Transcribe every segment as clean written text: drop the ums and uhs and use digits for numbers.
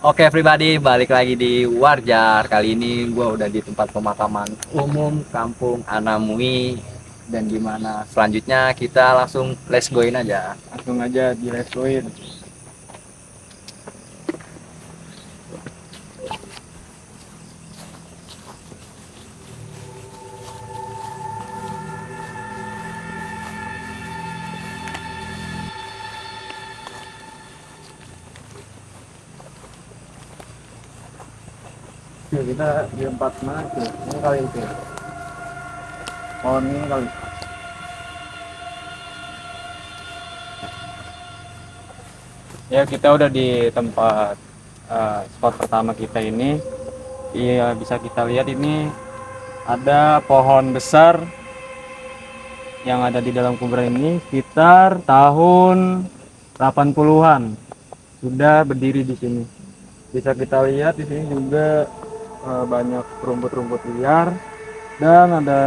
Oke everybody, balik lagi di Warjar. Kali ini gue udah di tempat pemakaman umum Kampung Anamui. Dan gimana selanjutnya kita langsung let's go-in aja. Langsung aja di restoin. Oke, kita di tempat mana tuh? Ini kali itu. Oh, ini kali. Ya, kita udah di tempat spot pertama kita ini. Iya, bisa kita lihat ini ada pohon besar yang ada di dalam kuburan ini sekitar tahun 80-an. Sudah berdiri di sini. Bisa kita lihat di sini juga banyak rumput-rumput liar dan ada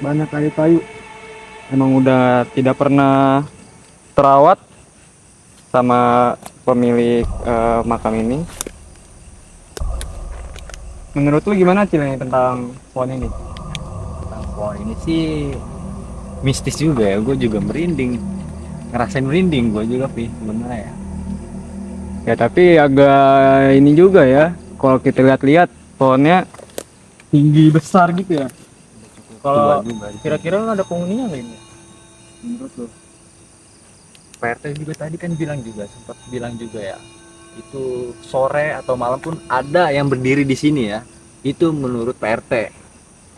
banyak kayu-kayu. Emang udah tidak pernah terawat sama pemilik makam ini. Menurut lu gimana Cil nih tentang pohon ini? Nah, pohon ini sih mistis juga ya. Gue juga merinding, ngerasain merinding gue juga Pi sebenarnya ya. Ya tapi agak ini juga ya. Kalau kita lihat-lihat pohonnya tinggi besar gitu ya. Tua Kalau juga. kira-kira ada penghuninya nggak ini? Menurut lu? PRT juga tadi kan bilang juga, sempat bilang juga ya, itu sore atau malam pun ada yang berdiri di sini ya. Itu menurut PRT.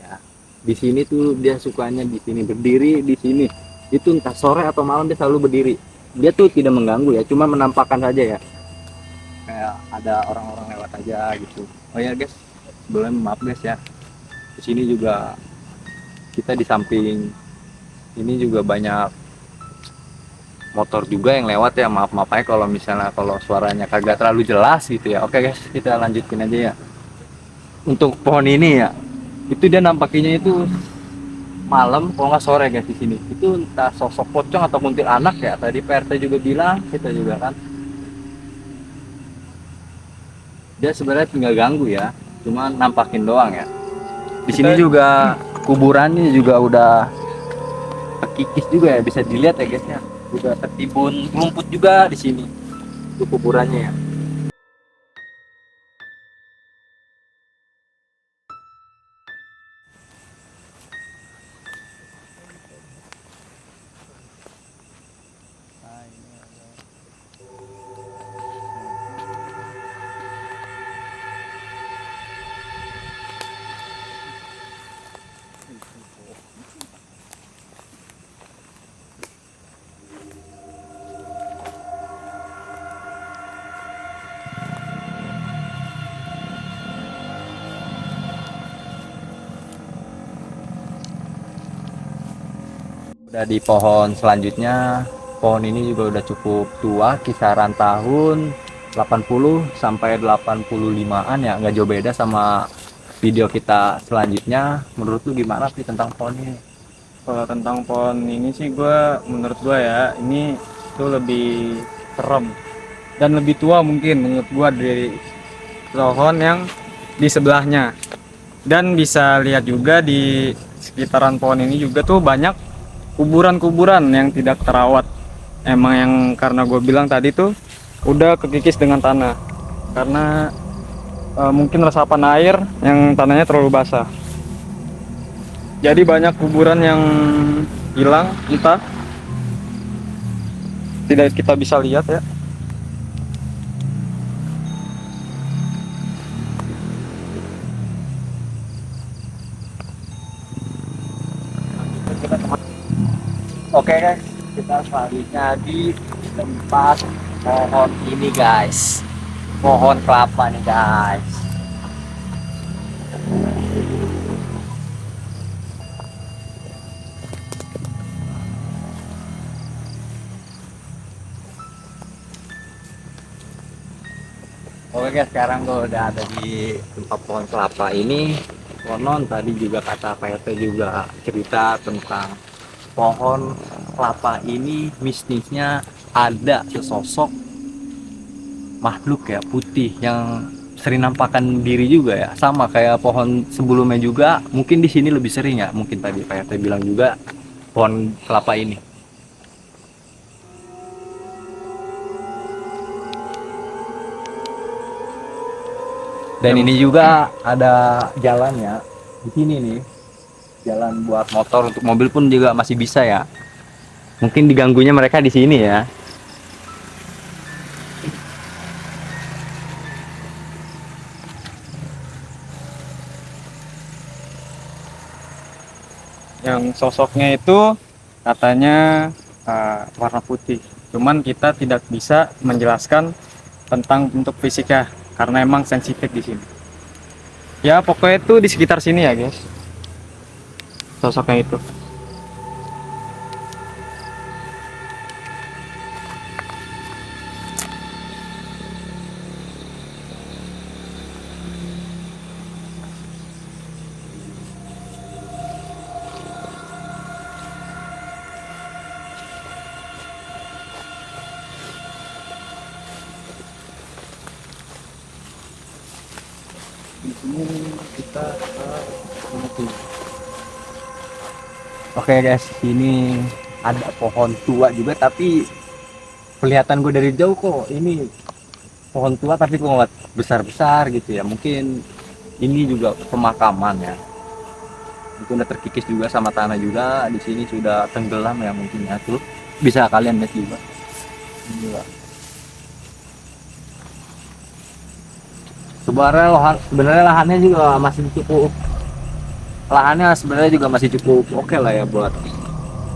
Ya. Di sini tuh dia sukanya di sini berdiri di sini. Itu entah sore atau malam dia selalu berdiri. Dia tuh tidak mengganggu ya, cuma menampakkan saja ya. Kayak ada orang-orang lewat aja gitu. Oh ya guys, sebelumnya maaf guys ya. Di sini juga kita di samping ini juga banyak motor juga yang lewat ya, maaf aja kalau misalnya kalau suaranya kagak terlalu jelas gitu ya. Oke guys, kita lanjutin aja ya. Untuk pohon ini ya, itu dia nampakinya itu malam kalau nggak sore guys. Di sini itu entah sosok pocong atau kuntilanak ya, tadi PRT juga bilang, kita juga kan, dia sebenarnya tinggal ganggu ya, cuma nampakin doang ya. Di sini Kita juga kuburannya juga udah kikis juga ya, bisa dilihat ya guys ya, udah tertimbun rumput juga di sini untuk kuburannya ya. Udah di pohon selanjutnya. Pohon ini juga udah cukup tua, kisaran tahun 80 sampai 85-an ya, nggak jauh beda sama video kita selanjutnya. Menurut lu gimana sih tentang pohon ini? kalau tentang pohon ini sih menurut gua ya ini tuh lebih serem dan lebih tua mungkin menurut gua dari pohon yang di sebelahnya. Dan bisa lihat juga di sekitaran pohon ini juga tuh banyak kuburan-kuburan yang tidak terawat. Emang yang karena gue bilang tadi tuh udah kekikis dengan tanah. Karena mungkin resapan air yang tanahnya terlalu basah. Jadi banyak kuburan yang hilang, entah tidak kita bisa lihat ya. Oke guys, kita selanjutnya di tempat pohon ini guys, pohon kelapa nih guys. Oke guys, sekarang gue udah ada di tempat pohon kelapa ini. Konon tadi juga kata PRT juga cerita tentang pohon kelapa ini mistisnya ada sesosok makhluk ya putih yang sering nampakkan diri juga ya, sama kayak pohon sebelumnya juga, mungkin di sini lebih sering ya, mungkin tadi Pak RT bilang juga pohon kelapa ini. Dan Yang ini juga ada jalannya di sini nih, jalan buat motor, untuk mobil pun juga masih bisa ya, mungkin diganggunya mereka di sini ya. yang sosoknya itu katanya warna putih. Cuman kita tidak bisa menjelaskan tentang bentuk fisiknya karena emang sensitif di sini. Ya pokoknya itu di sekitar sini ya guys, sosoknya itu. Di sini kita menuju. Oke guys, ini ada pohon tua juga, tapi kelihatan gue dari jauh kok ini pohon tua, tapi kok nggak besar-besar gitu ya. Mungkin ini juga pemakaman ya. Mungkin udah terkikis juga sama tanah juga. Di sini sudah tenggelam ya mungkin ya, tuh bisa kalian lihat juga. Ini juga. Sebenarnya lahannya juga masih cukup, lahannya sebenarnya juga masih cukup oke lah ya buat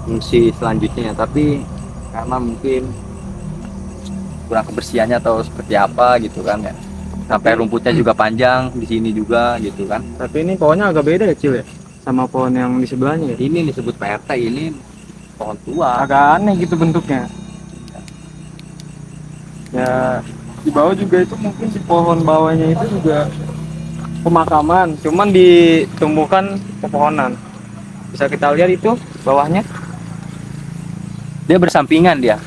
fungsi selanjutnya, tapi karena mungkin kurang kebersihannya atau seperti apa gitu kan ya, sampai rumputnya juga panjang di sini juga gitu kan. Tapi ini pohonnya agak beda ya Cil ya, sama pohon yang di sebelahnya ya. Ini disebut PRT, ini pohon tua. Agak aneh gitu bentuknya. Ya di bawah juga itu mungkin di pohon bawahnya itu juga pemakaman, cuman ditumbuhkan pepohonan. Bisa kita lihat itu bawahnya. Dia bersampingan, dia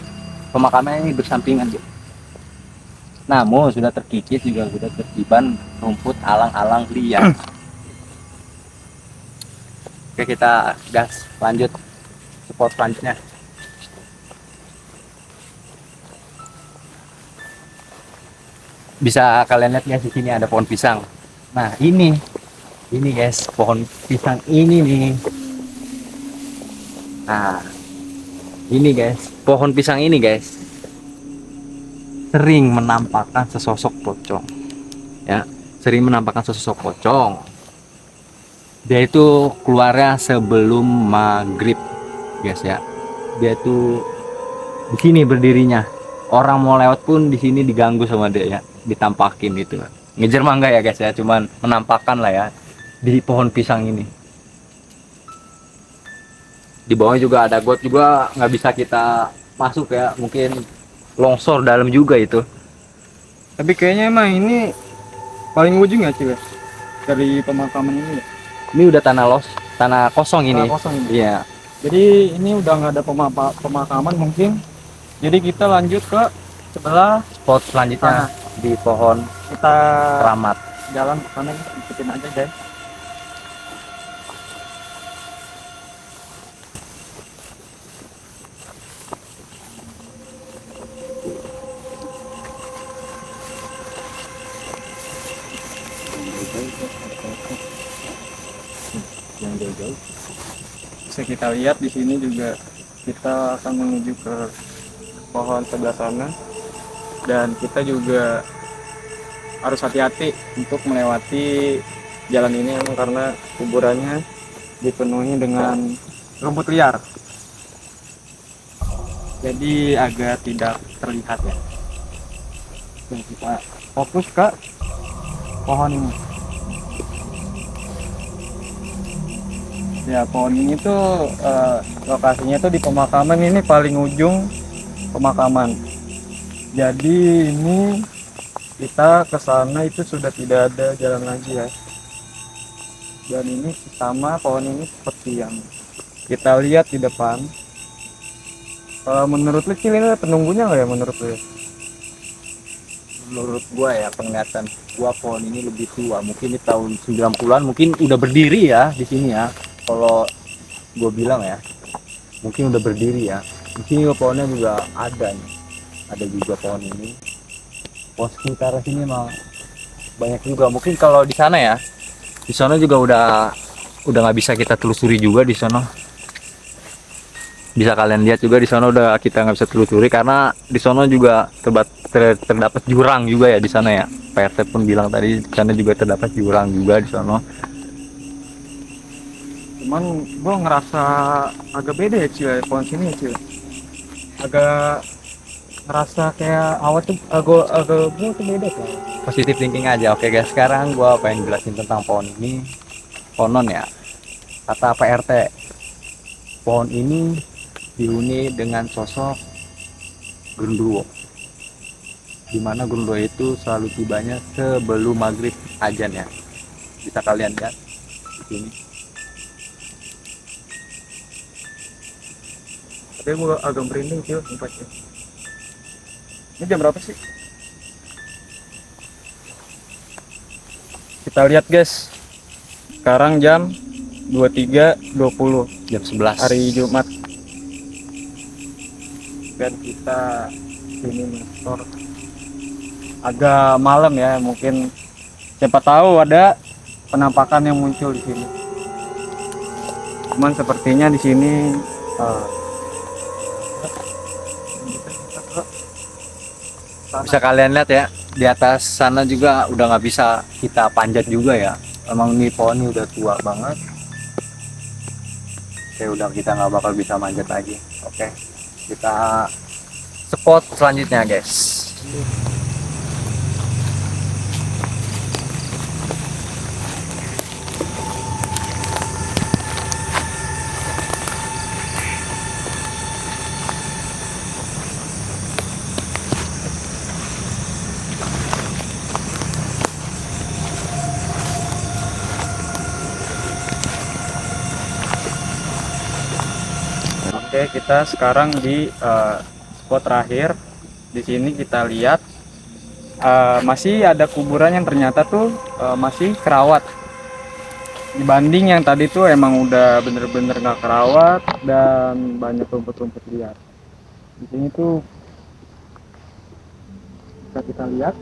pemakamannya ini bersampingan dia. Namun sudah terkikis juga, sudah tertiban rumput alang-alang liar. Oke, kita gas lanjut spot selanjutnya. Bisa kalian lihat ya, di sini ada pohon pisang. Nah ini guys, pohon pisang ini nih. Nah ini guys, pohon pisang ini guys sering menampakkan sesosok pocong ya, sering menampakkan sesosok pocong. Dia itu keluarnya sebelum maghrib guys ya. Dia tuh di sini berdirinya, orang mau lewat pun di sini diganggu sama dia ya, ditampakin gitu. Ngejar mangga ya guys ya, cuman menampakkan lah ya di pohon pisang ini. Di bawahnya juga ada got juga, nggak bisa kita masuk ya, mungkin longsor dalam juga itu. Tapi kayaknya emang ini paling ujung ya Cil ya, dari pemakaman ini ya. Ini udah tanah kosong ini. Tanah kosong ini. Iya. Jadi ini udah nggak ada pemakaman mungkin. Jadi kita lanjut ke sebelah Spot selanjutnya di pohon kita keramat. jalan ke sana, ikutin aja guys. Yang jauh-jauh. Bisa kita lihat di sini juga kita akan menuju ke pohon sebelah sana, dan kita juga harus hati-hati untuk melewati jalan ini karena kuburannya dipenuhi dengan rumput liar, jadi agak tidak terlihat ya. Dan kita fokus ke pohon ini. Ya pohon ini tuh lokasinya tuh di pemakaman ini, paling ujung pemakaman. Jadi ini kita ke sana itu sudah tidak ada jalan lagi ya. Dan ini sama pohon ini seperti yang kita lihat di depan. Menurut lu Cil, ini penunggunya nggak ya menurut lu? menurut gua ya, penglihatan gua pohon ini lebih tua, mungkin di tahun 90-an mungkin udah berdiri ya di sini ya. Kalau gua bilang ya, mungkin udah berdiri ya. Di sini juga pohonnya juga ada nih. Ada juga pohon ini. Pohon sekitar sini emang banyak juga. Mungkin kalau di sana ya, di sana juga udah nggak bisa kita telusuri juga di sana. Bisa kalian lihat juga di sana udah kita nggak bisa telusuri karena di sana juga terdapat jurang juga ya di sana ya. PRT pun bilang tadi di sana juga terdapat jurang juga di sana. Cuman gua ngerasa agak beda ya cuy pohon sini ya cuy. Agak ngerasa kayak awal tuh agak gua tuh beda kan. Positif thinking aja. Oke guys, sekarang gua pengen jelasin tentang pohon ini. Konon ya, kata PRT, pohon ini dihuni dengan sosok genderuwo, di mana genderuwo itu selalu tibanya sebelum maghrib ajan ya. Bisa kalian lihat di sini. Tapi gua agak merinding cuy tempatnya. Ini jam berapa sih? Kita lihat guys. Sekarang jam 23.20 Jam 11. hari Jumat. Dan kita sini mentor agak malam ya, mungkin siapa tahu ada penampakan yang muncul di sini. Cuman sepertinya di sini Bisa kalian lihat ya, di atas sana juga udah nggak bisa kita panjat juga ya. Emang ini pohon ini udah tua banget. Oke, udah kita nggak bakal bisa manjat lagi. Oke, kita spot selanjutnya guys. Oke, kita sekarang di spot terakhir. Di sini kita lihat masih ada kuburan yang ternyata tuh masih kerawat. Dibanding yang tadi tuh emang udah bener-bener nggak kerawat dan banyak rumput-rumput liar. Di sini tuh bisa kita lihat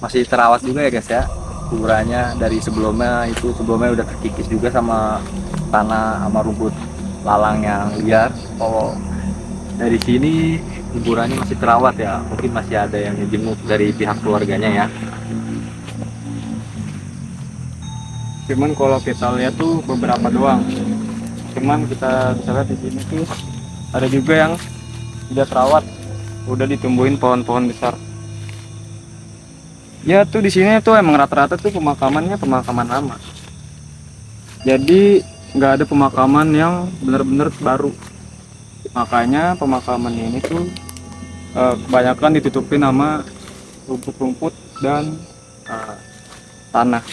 Masih terawat juga ya guys ya. Kuburannya dari sebelumnya udah terkikis juga sama tanah sama rumput lalang yang liar. Kalau dari sini kuburannya masih terawat ya, mungkin masih ada yang jenguk dari pihak keluarganya ya. cuman kalau kita lihat tuh beberapa doang. Cuman kita bisa lihat di sini tuh ada juga yang tidak terawat, udah ditumbuhin pohon-pohon besar. Ya tuh di sini tuh emang rata-rata tuh pemakamannya pemakaman lama. Jadi nggak ada pemakaman yang benar-benar baru. Makanya pemakaman ini tuh kebanyakan ditutupin sama rumput-rumput dan tanah.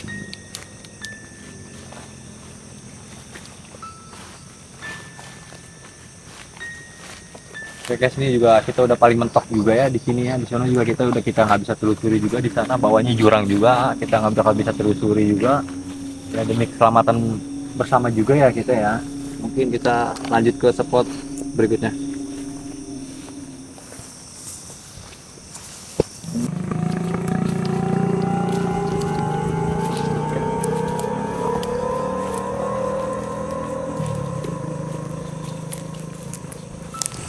Oke guys, ini juga kita udah paling mentok juga ya di sini ya. Di sana juga kita nggak bisa telusuri juga, di sana bawahnya jurang juga, kita nggak bakal bisa telusuri juga. Ya demi keselamatan bersama juga ya kita ya. Mungkin kita lanjut ke spot berikutnya.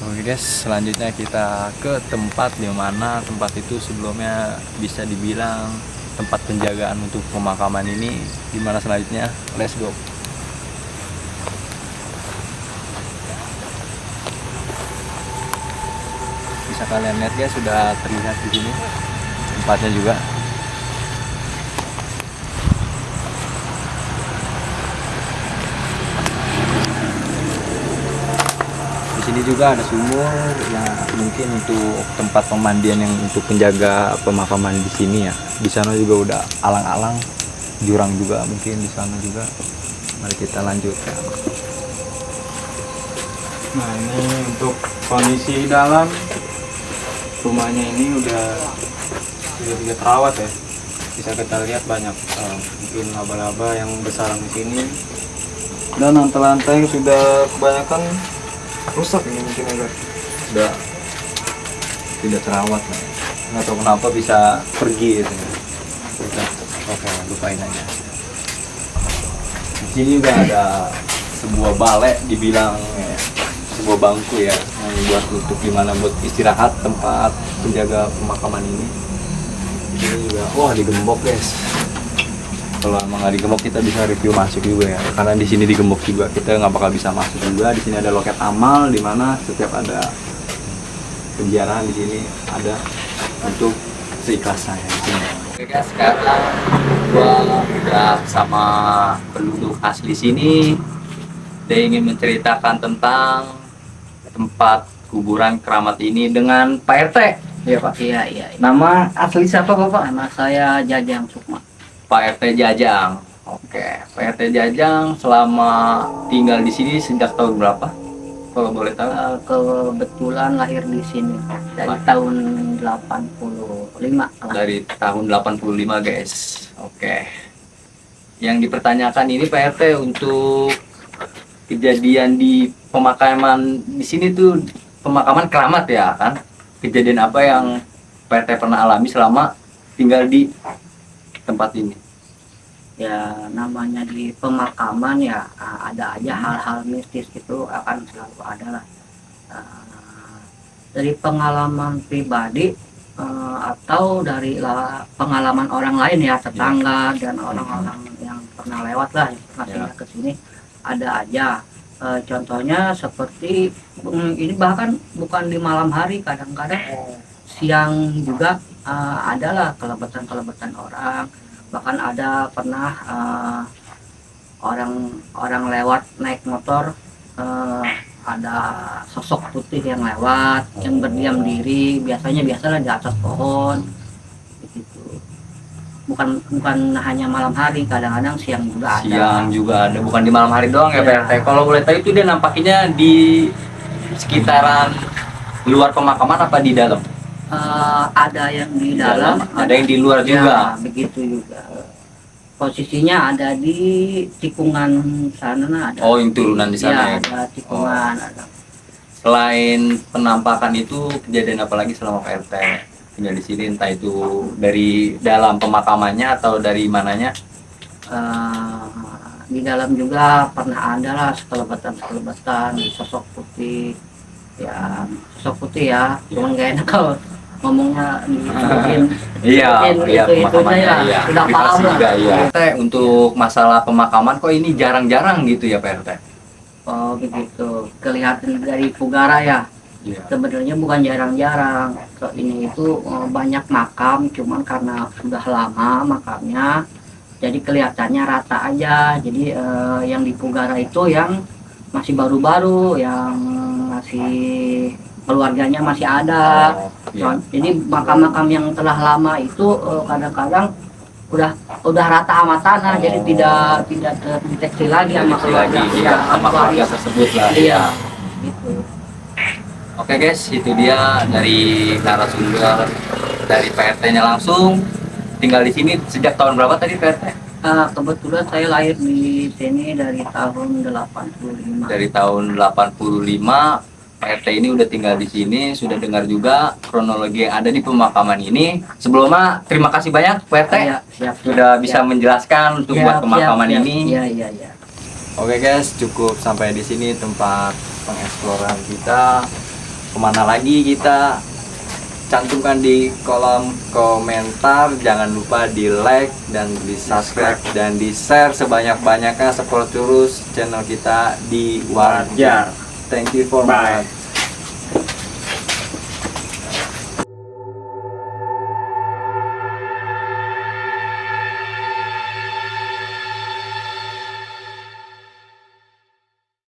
Oke guys, selanjutnya kita ke tempat di mana tempat itu sebelumnya bisa dibilang tempat penjagaan untuk pemakaman ini. Dimana selanjutnya, let's go. Bisa kalian lihat ya, sudah terlihat di sini tempatnya juga. Di sini juga ada sumur ya, mungkin untuk tempat pemandian yang untuk penjaga pemakaman di sini ya. Di sana juga udah alang-alang, jurang juga mungkin di sana juga. Mari kita lanjutkan. Nah, ini untuk kondisi dalam rumahnya ini udah tidak terawat ya. Bisa kita lihat banyak mungkin laba-laba yang bersarang di sini. Dan lantai-lantai sudah kebanyakan rusak ini mungkin agak. Udah tidak terawat lah. Nggak tahu kenapa bisa pergi gitu ya. Udah, oke, lupain aja. Di sini juga ada sebuah balai, dibilang ya, sebuah bangku ya, yang buat untuk gimana buat istirahat tempat penjaga pemakaman ini. Ini juga, wah, digembok guys. Kalau emang nggak digembok kita bisa review masuk juga ya, karena di sini digembok juga kita nggak bakal bisa masuk juga. Di sini ada loket amal, di mana setiap ada penjarahan di sini ada untuk seikhlasnya di sini. Oke guys, sekarang gua udah sama penduduk asli sini. Dia ingin menceritakan tentang tempat kuburan keramat ini dengan Pak RT. Iya Pak. Iya, iya. Nama asli siapa Bapak? Nama saya Jajang Sukma. Pak RT Jajang. Oke, Pak RT Jajang selama tinggal di sini sejak tahun berapa? Kalau boleh tahu. Kebetulan lahir di sini dari tahun 85 lah. Dari tahun 85 guys. Oke. Yang dipertanyakan ini Pak RT untuk kejadian di pemakaman di sini tuh pemakaman keramat ya kan? Kejadian apa yang Pak RT pernah alami selama tinggal di tempat ini? Ya namanya di pemakaman ya ada aja hal-hal mistis itu akan selalu ada lah. Dari pengalaman pribadi atau dari pengalaman orang lain ya, tetangga dan orang-orang yang pernah lewat lah, yang pernah singgah ke sini ada aja. Contohnya seperti ini bahkan bukan di malam hari, kadang-kadang siang juga adalah kelebatan orang. Bahkan ada pernah orang lewat naik motor, ada sosok putih yang lewat, yang berdiam diri, biasalah di atas pohon gitu. Bukan hanya malam hari, kadang-kadang siang juga ada. Siang juga ada, bukan di malam hari doang ya Pak RT. Kalau boleh tahu itu dia nampaknya di sekitaran luar pemakaman apa di dalam? Ada yang di dalam, ada yang di luar juga. Ya, begitu juga. Posisinya ada di tikungan sana, ada. Oh, yang turunan di sana ya. Ada tikungan, ada. Selain penampakan itu, kejadian apa lagi selama Pak RT tinggal di sini, entah itu dari dalam pemakamannya atau dari mananya? Di dalam juga pernah ada lah sekelebatan sosok putih. Ya, sosok putih ya, cuman gak enak kalau ngomongnya disebutin. Iya, Itu-itunya ya, iya. udah paham lah. Juga, iya. Pak RT, untuk masalah pemakaman kok ini jarang-jarang gitu ya Pak RT? Oh begitu, kelihatan dari Pugara ya. Iya. Sebenarnya bukan jarang-jarang. Ini itu banyak makam, cuman karena sudah lama makamnya, jadi kelihatannya rata aja. Jadi yang di Pugara itu yang masih baru-baru, yang masih keluarganya masih ada. Iya. Jadi makam-makam yang telah lama itu kadang-kadang udah rata sama tanah, jadi tidak terdeteksi lagi sama keluarga. Iya, sama keluarga tersebut lah. Iya, gitu. Oke guys, itu dia dari narasumber dari Pak RT-nya langsung. Tinggal di sini sejak tahun berapa tadi Pak RT? Kebetulan saya lahir di sini dari tahun 85. Dari tahun 85, Pak RT ini udah tinggal di sini, sudah dengar juga kronologi yang ada di pemakaman ini. Sebelumnya terima kasih banyak Pak RT Ya, siap, sudah bisa menjelaskan untuk buat pemakaman siap. ini. Iya. Oke guys, cukup sampai di sini tempat pengeksplorasi kita. Kemana lagi kita cantumkan di kolom komentar. Jangan lupa di like dan di subscribe dan di share sebanyak-banyaknya. Support terus channel kita di Warjar. Thank you for Bye.